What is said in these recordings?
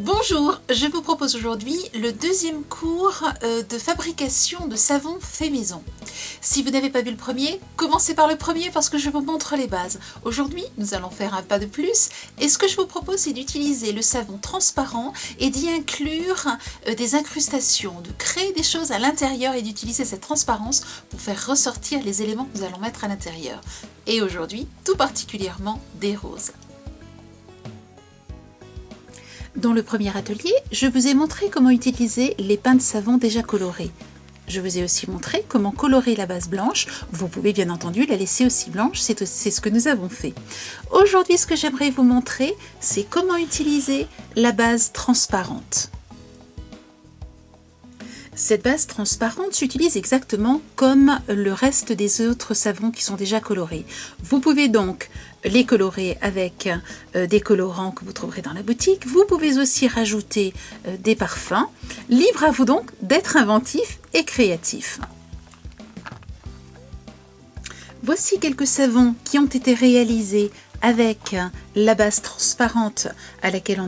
Bonjour, je vous propose aujourd'hui le deuxième cours de fabrication de savon fait maison. Si vous n'avez pas vu le premier, commencez par le premier parce que je vous montre les bases. Aujourd'hui, nous allons faire un pas de plus et ce que je vous propose c'est d'utiliser le savon transparent et d'y inclure des incrustations, de créer des choses à l'intérieur et d'utiliser cette transparence pour faire ressortir les éléments que nous allons mettre à l'intérieur. Et aujourd'hui, tout particulièrement des roses. Dans le premier atelier, je vous ai montré comment utiliser les pains de savon déjà colorés. Je vous ai aussi montré comment colorer la base blanche. Vous pouvez bien entendu la laisser aussi blanche, c'est ce que nous avons fait. Aujourd'hui, ce que j'aimerais vous montrer, c'est comment utiliser la base transparente. Cette base transparente s'utilise exactement comme le reste des autres savons qui sont déjà colorés. Vous pouvez donc les colorer avec des colorants que vous trouverez dans la boutique. Vous pouvez aussi rajouter des parfums. Libre à vous donc d'être inventif et créatif. Voici quelques savons qui ont été réalisés avec la base transparente à laquelle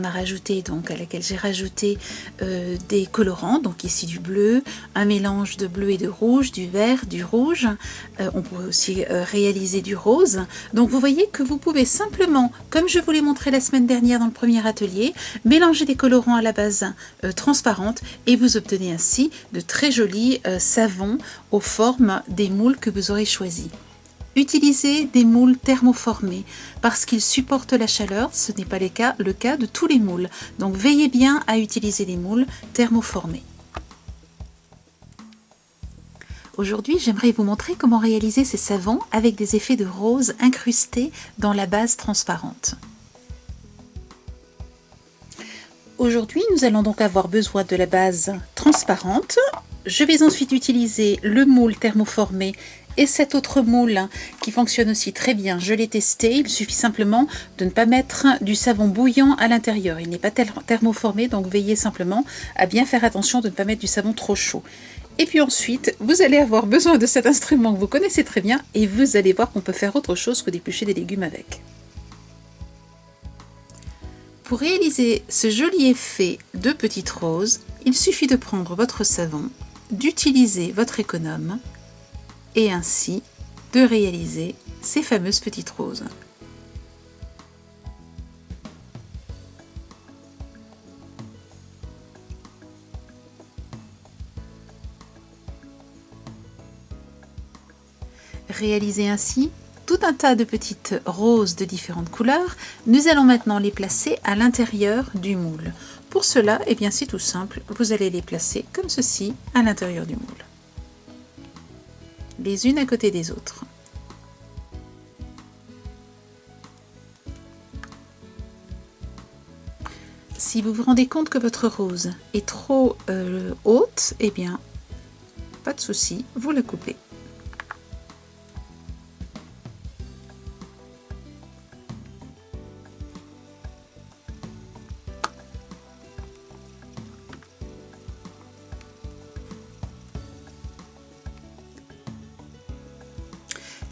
j'ai rajouté des colorants, donc ici du bleu, un mélange de bleu et de rouge, du vert, du rouge. On pourrait aussi réaliser du rose. Donc vous voyez que vous pouvez simplement, comme je vous l'ai montré la semaine dernière dans le premier atelier, mélanger des colorants à la base transparente et vous obtenez ainsi de très jolis savons aux formes des moules que vous aurez choisis. Utilisez des moules thermoformés parce qu'ils supportent la chaleur, ce n'est pas le cas de tous les moules. Donc veillez bien à utiliser des moules thermoformés. Aujourd'hui, j'aimerais vous montrer comment réaliser ces savons avec des effets de rose incrustés dans la base transparente. Aujourd'hui, nous allons donc avoir besoin de la base transparente. Je vais ensuite utiliser le moule thermoformé et cet autre moule qui fonctionne aussi très bien. Je l'ai testé, il suffit simplement de ne pas mettre du savon bouillant à l'intérieur. Il n'est pas thermoformé, donc veillez simplement à bien faire attention de ne pas mettre du savon trop chaud. Et puis ensuite, vous allez avoir besoin de cet instrument que vous connaissez très bien et vous allez voir qu'on peut faire autre chose que d'éplucher des légumes avec. Pour réaliser ce joli effet de petites roses, il suffit de prendre votre savon, d'utiliser votre économe et ainsi de réaliser ces fameuses petites roses. Réaliser ainsi tout un tas de petites roses de différentes couleurs, nous allons maintenant les placer à l'intérieur du moule. Pour cela, eh bien, c'est tout simple, vous allez les placer comme ceci à l'intérieur du moule, les unes à côté des autres. Si vous vous rendez compte que votre rose est trop haute, eh bien, pas de souci, vous la coupez.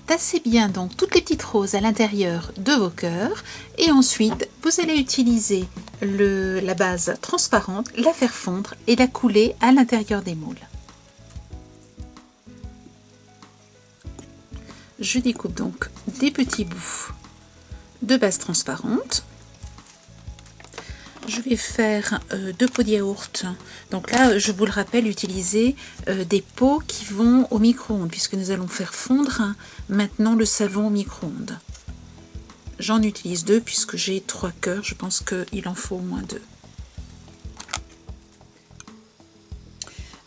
Tassez bien donc toutes les petites roses à l'intérieur de vos cœurs et ensuite vous allez utiliser la base transparente, la faire fondre et la couler à l'intérieur des moules. Je découpe donc des petits bouts de base transparente. Je vais faire 2 pots de yaourt. Donc là, je vous le rappelle, utilisez des pots qui vont au micro-ondes puisque nous allons faire fondre maintenant le savon au micro-ondes. J'en utilise 2 puisque j'ai 3 cœurs. Je pense qu'il en faut au moins 2.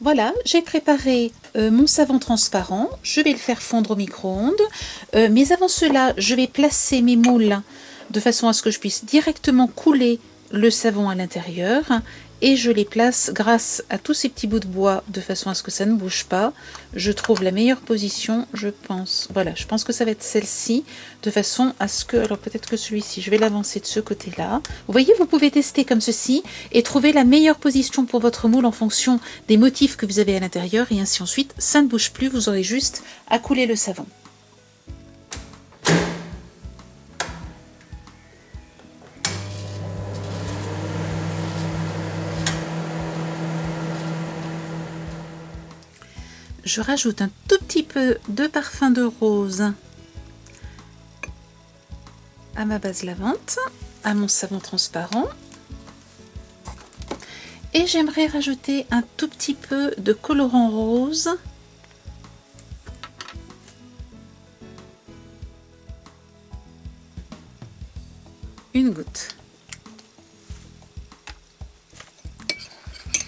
Voilà, j'ai préparé mon savon transparent. Je vais le faire fondre au micro-ondes. Mais avant cela, je vais placer mes moules de façon à ce que je puisse directement couler le savon à l'intérieur et je les place grâce à tous ces petits bouts de bois de façon à ce que ça ne bouge pas. Je trouve la meilleure position, je pense. Voilà, je pense que ça va être celle-ci de façon à ce que, alors peut-être que celui-ci, je vais l'avancer de ce côté-là. Vous voyez, vous pouvez tester comme ceci et trouver la meilleure position pour votre moule en fonction des motifs que vous avez à l'intérieur et ainsi ensuite, ça ne bouge plus, vous aurez juste à couler le savon. Je rajoute un tout petit peu de parfum de rose à ma base lavante, à mon savon transparent. Et j'aimerais rajouter un tout petit peu de colorant rose une goutte.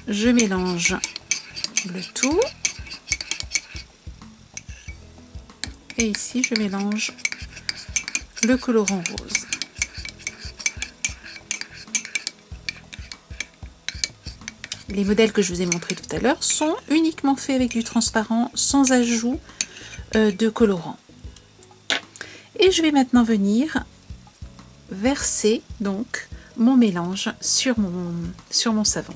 Je mélange le tout. Et ici, je mélange le colorant rose. Les modèles que je vous ai montrés tout à l'heure sont uniquement faits avec du transparent, sans ajout de colorant. Et je vais maintenant venir verser donc mon mélange sur mon savon.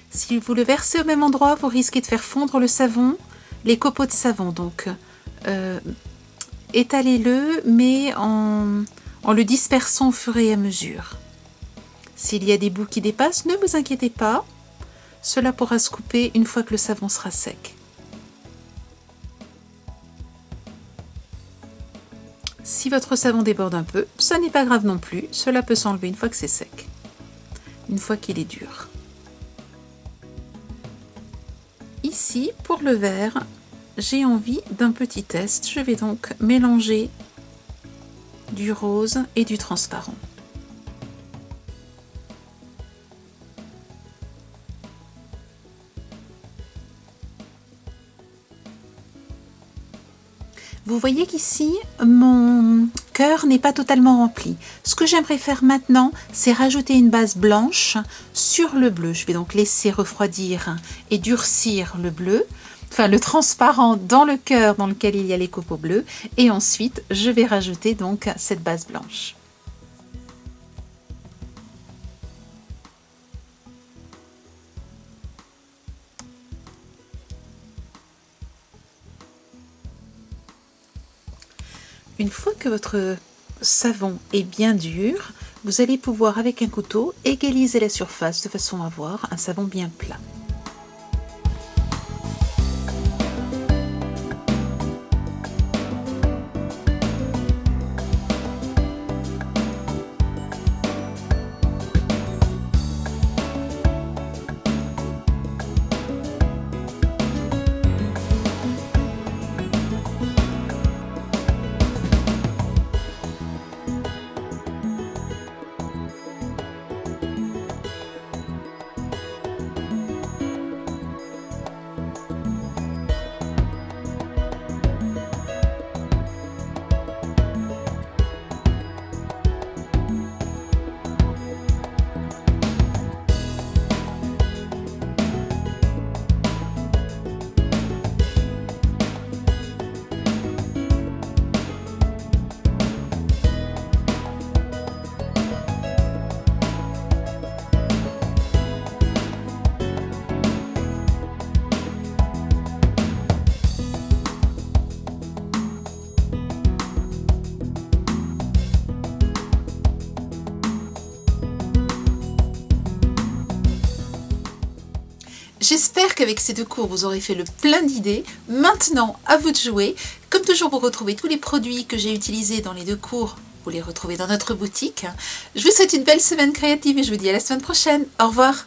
Si vous le versez au même endroit, vous risquez de faire fondre le savon, les copeaux de savon. Donc, étalez-le, mais en le dispersant au fur et à mesure. S'il y a des bouts qui dépassent, ne vous inquiétez pas. Cela pourra se couper une fois que le savon sera sec. Si votre savon déborde un peu, ça n'est pas grave non plus. Cela peut s'enlever une fois que c'est sec, une fois qu'il est dur. Ici, pour le verre, j'ai envie d'un petit test. Je vais donc mélanger du rose et du transparent. Vous voyez qu'ici, mon cœur n'est pas totalement rempli. Ce que j'aimerais faire maintenant, c'est rajouter une base blanche sur le bleu. Je vais donc laisser refroidir et durcir le bleu, enfin le transparent dans le cœur dans lequel il y a les copeaux bleus. Et ensuite, je vais rajouter donc cette base blanche. Une fois que votre savon est bien dur, vous allez pouvoir avec un couteau égaliser la surface de façon à avoir un savon bien plat. J'espère qu'avec ces deux cours, vous aurez fait le plein d'idées. Maintenant, à vous de jouer. Comme toujours, pour retrouver tous les produits que j'ai utilisés dans les deux cours, vous les retrouvez dans notre boutique. Je vous souhaite une belle semaine créative et je vous dis à la semaine prochaine. Au revoir.